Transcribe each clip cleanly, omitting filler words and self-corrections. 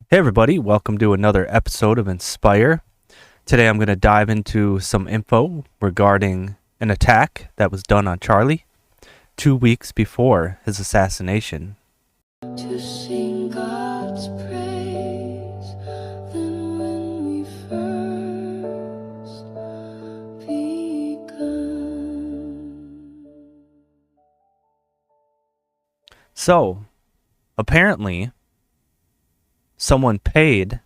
Hey everybody, welcome to another episode of Inspire. Today I'm going to dive into some info regarding an attack that was done on Charlie 2 weeks before his assassination. To sing God's praise than when we first begun. So, apparently, someone paid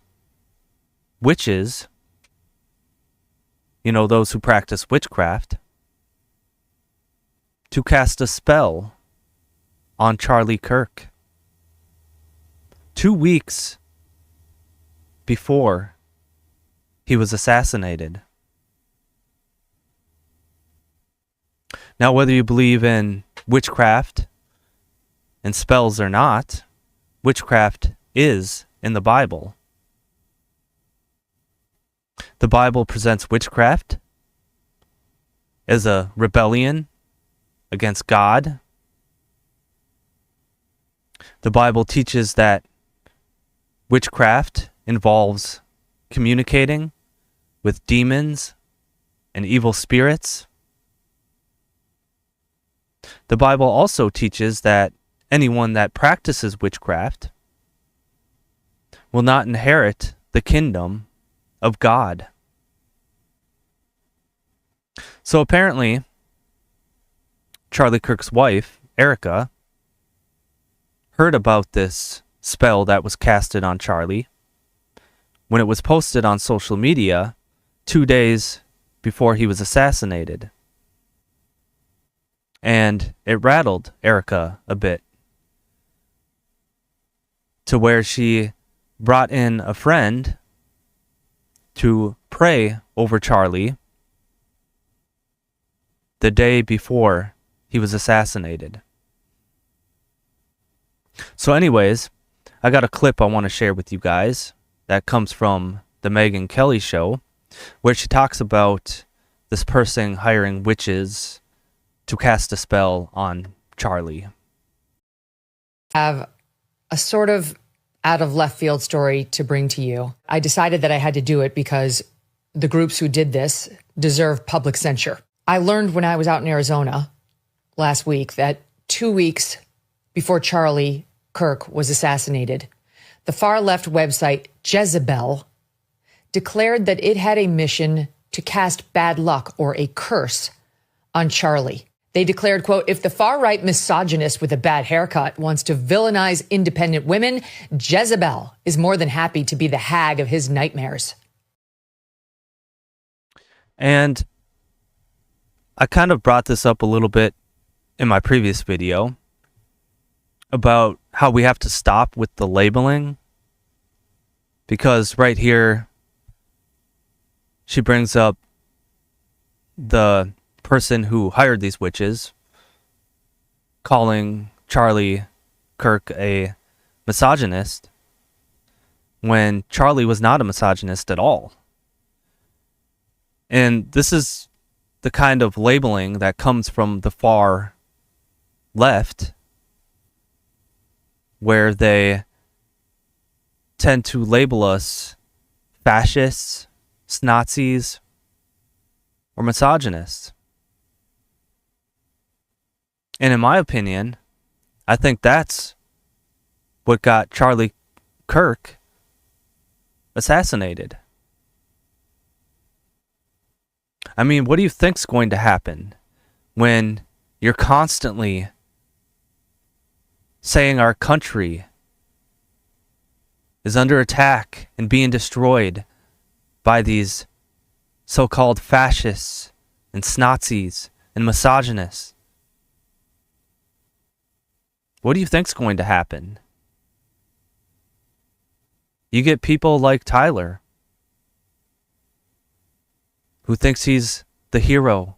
witches, those who practice witchcraft, to cast a spell on Charlie Kirk 2 weeks before he was assassinated. Now, whether you believe in witchcraft and spells or not, witchcraft is in the Bible. The Bible presents witchcraft as a rebellion against God. The Bible teaches that witchcraft involves communicating with demons and evil spirits. The Bible also teaches that anyone that practices witchcraft will not inherit the kingdom of God. So apparently, Charlie Kirk's wife, Erica, heard about this spell that was casted on Charlie when it was posted on social media 2 days before he was assassinated. And it rattled Erica a bit, to where she brought in a friend to pray over Charlie the day before he was assassinated. So anyways, I got a clip I want to share with you guys that comes from the Megyn Kelly show, where she talks about this person hiring witches to cast a spell on Charlie. Have a sort of out of left field story to bring to you. I decided that I had to do it because the groups who did this deserve public censure. I learned when I was out in Arizona last week that 2 weeks before Charlie Kirk was assassinated, the far left website Jezebel declared that it had a mission to cast bad luck or a curse on Charlie. They declared, quote, if the far-right misogynist with a bad haircut wants to villainize independent women, Jezebel is more than happy to be the hag of his nightmares. And I kind of brought this up a little bit in my previous video about how we have to stop with the labeling, because right here she brings up the person who hired these witches, calling Charlie Kirk a misogynist, when Charlie was not a misogynist at all. And this is the kind of labeling that comes from the far left, where they tend to label us fascists, Nazis, or misogynists. And in my opinion, I think that's what got Charlie Kirk assassinated. I mean, what do you think's going to happen when you're constantly saying our country is under attack and being destroyed by these so-called fascists and Nazis and misogynists? What do you think's going to happen? You get people like Tyler, who thinks he's the hero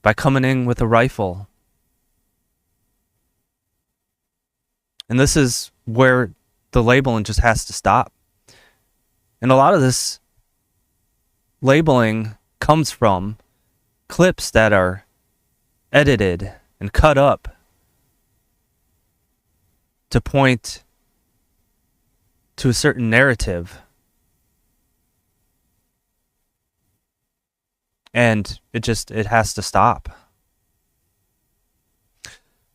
by coming in with a rifle. And this is where the labeling just has to stop. And a lot of this labeling comes from clips that are edited and cut up to point to a certain narrative. And it has to stop.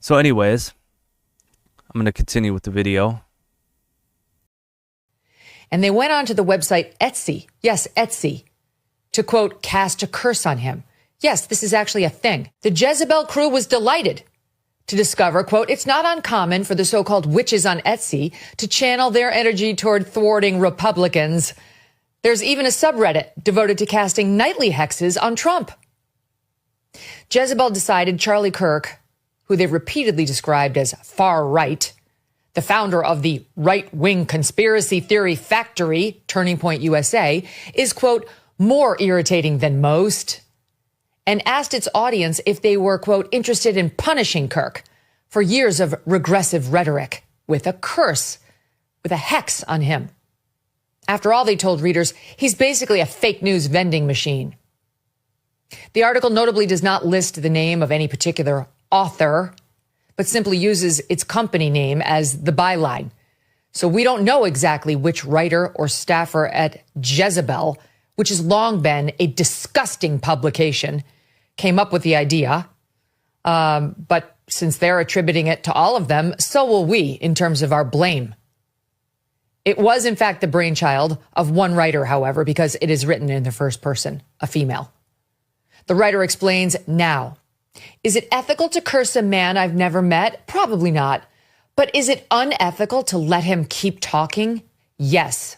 So anyways, I'm going to continue with the video. And they went on to the website Etsy. Yes, Etsy. To, quote, cast a curse on him. Yes, this is actually a thing. The Jezebel crew was delighted to discover, quote, it's not uncommon for the so-called witches on Etsy to channel their energy toward thwarting Republicans. There's even a subreddit devoted to casting nightly hexes on Trump. Jezebel decided Charlie Kirk, who they've repeatedly described as far right, the founder of the right-wing conspiracy theory factory, Turning Point USA, is, quote, more irritating than most, and asked its audience if they were, quote, interested in punishing Kirk for years of regressive rhetoric with a curse, with a hex on him. After all, they told readers, he's basically a fake news vending machine. The article notably does not list the name of any particular author, but simply uses its company name as the byline. So we don't know exactly which writer or staffer at Jezebel, which has long been a disgusting publication, came up with the idea. But since they're attributing it to all of them, so will we in terms of our blame. It was, in fact, the brainchild of one writer, however, because it is written in the first person, a female. The writer explains now. Is it ethical to curse a man I've never met? Probably not. But is it unethical to let him keep talking? Yes.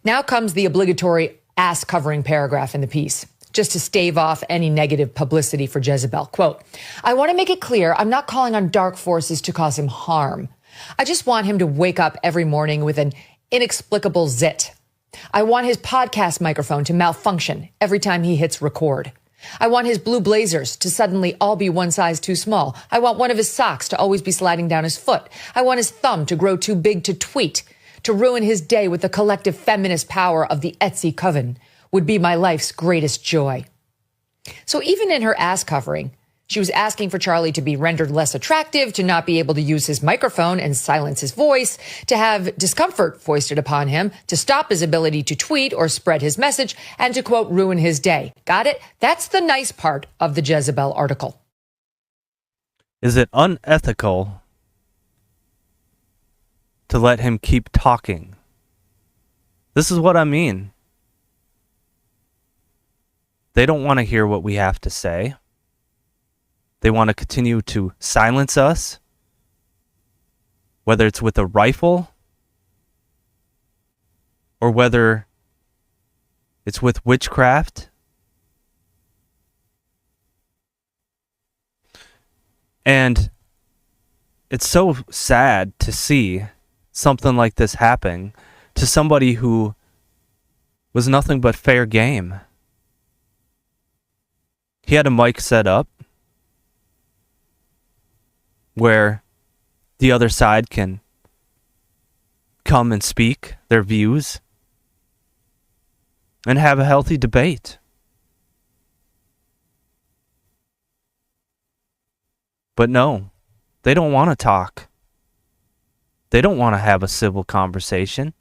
Now comes the obligatory ass-covering paragraph in the piece, just to stave off any negative publicity for Jezebel. Quote, I want to make it clear I'm not calling on dark forces to cause him harm. I just want him to wake up every morning with an inexplicable zit. I want his podcast microphone to malfunction every time he hits record. I want his blue blazers to suddenly all be one size too small. I want one of his socks to always be sliding down his foot. I want his thumb to grow too big to tweet, to ruin his day with the collective feminist power of the Etsy coven would be my life's greatest joy. So even in her ass covering, she was asking for Charlie to be rendered less attractive, to not be able to use his microphone and silence his voice, to have discomfort foisted upon him, to stop his ability to tweet or spread his message, and to, quote, ruin his day. Got it? That's the nice part of the Jezebel article. Is it unethical to let him keep talking? This is what I mean. They don't want to hear what we have to say. They want to continue to silence us, whether it's with a rifle or whether it's with witchcraft. And it's so sad to see something like this happen to somebody who was nothing but fair game. He had a mic set up where the other side can come and speak their views and have a healthy debate. But no, they don't want to talk. They don't want to have a civil conversation.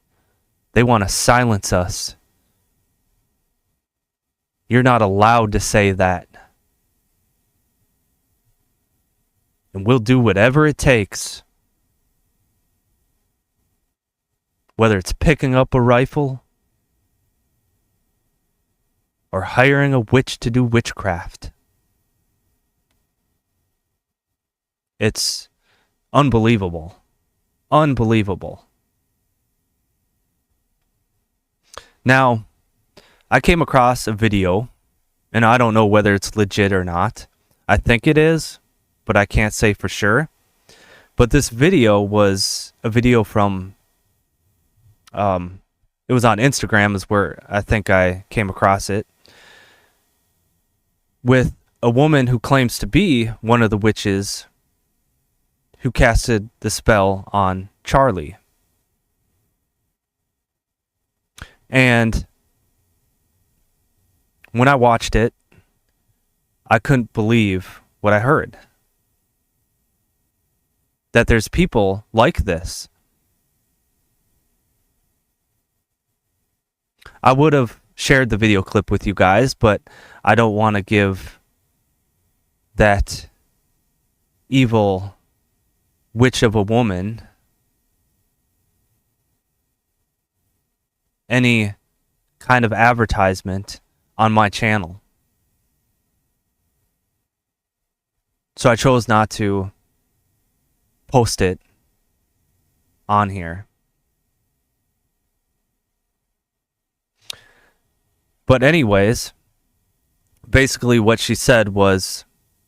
They want to silence us. You're not allowed to say that. And we'll do whatever it takes. Whether it's picking up a rifle or hiring a witch to do witchcraft. It's unbelievable. Unbelievable. Now, I came across a video, and I don't know whether it's legit or not. I think it is, but I can't say for sure. But this video was a video from, it was on Instagram is where I think I came across it, with a woman who claims to be one of the witches who casted the spell on Charlie. And when I watched it, I couldn't believe what I heard. That there's people like this I would have shared the video clip with you guys, but I don't want to give that evil witch of a woman any kind of advertisement on my channel. So I chose not to post it on here. But anyways, basically what she said was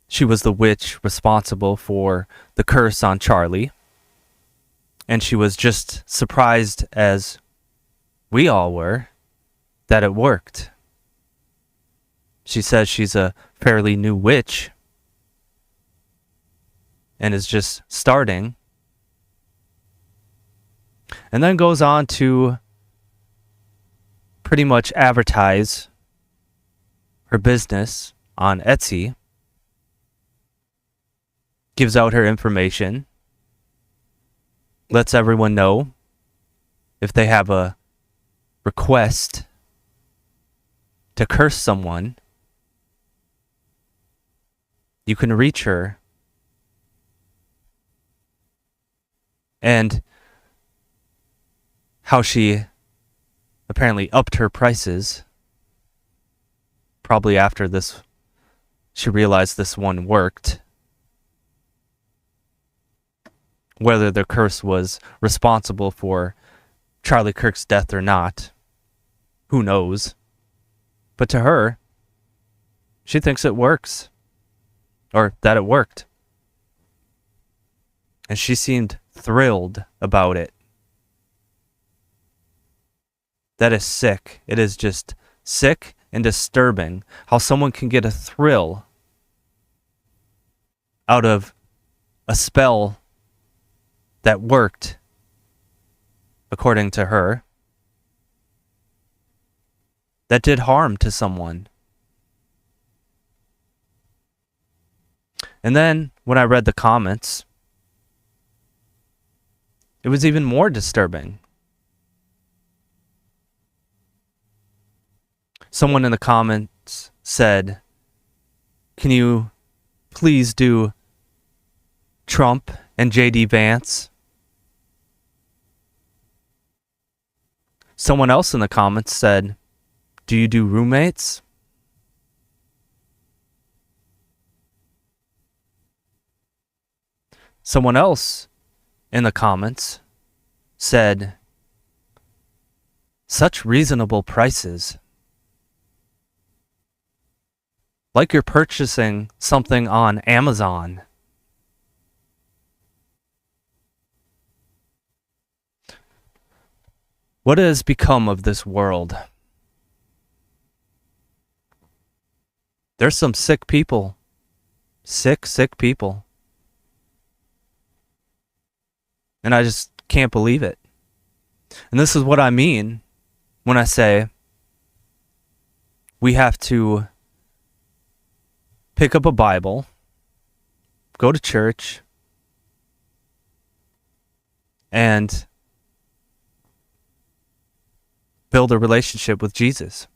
she was the witch responsible for the curse on Charlie. And she was just surprised, as we all were, that it worked. She says she's a fairly new witch and is just starting. And then goes on to pretty much advertise her business on Etsy. Gives out her information. Lets everyone know if they have a request to curse someone, you can reach her. And how she apparently upped her prices. Probably after this, she realized this one worked. Whether the curse was responsible for Charlie Kirk's death or not, who knows? But to her, she thinks it works. Or that it worked. And she seemed thrilled about it. That is sick. It is just sick and disturbing how someone can get a thrill out of a spell that worked, according to her, that did harm to someone. And then when I read the comments, it was even more disturbing. Someone in the comments said, "Can you please do Trump and JD Vance?" Someone else in the comments said, "Do you do roommates?" Someone else in the comments said, "Such reasonable prices. Like you're purchasing something on Amazon." What has become of this world? There's some sick people. Sick people. And I just can't believe it. And this is what I mean when I say we have to pick up a Bible, go to church, and build a relationship with Jesus.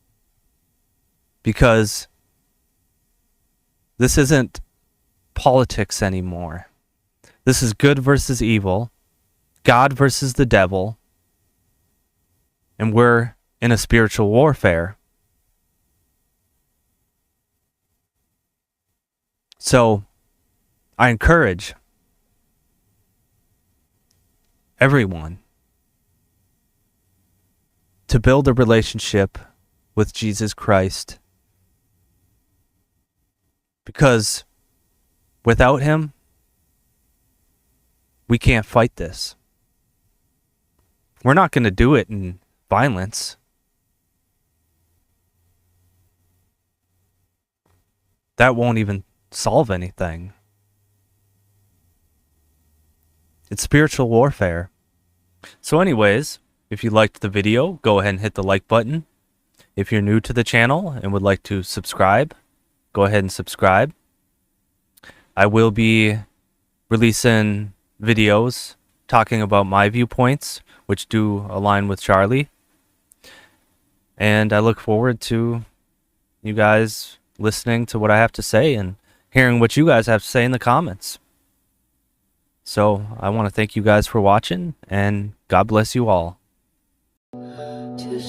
Because this isn't politics anymore. This is good versus evil, God versus the devil, and we're in a spiritual warfare. So, I encourage everyone to build a relationship with Jesus Christ. Because without him, we can't fight this. We're not going to do it in violence. That won't even solve anything. It's spiritual warfare. So anyways, if you liked the video, go ahead and hit the like button. If you're new to the channel and would like to subscribe, go ahead and subscribe. I will be releasing videos talking about my viewpoints, which do align with Charlie. And I look forward to you guys listening to what I have to say and hearing what you guys have to say in the comments. So I want to thank you guys for watching, and God bless you all. to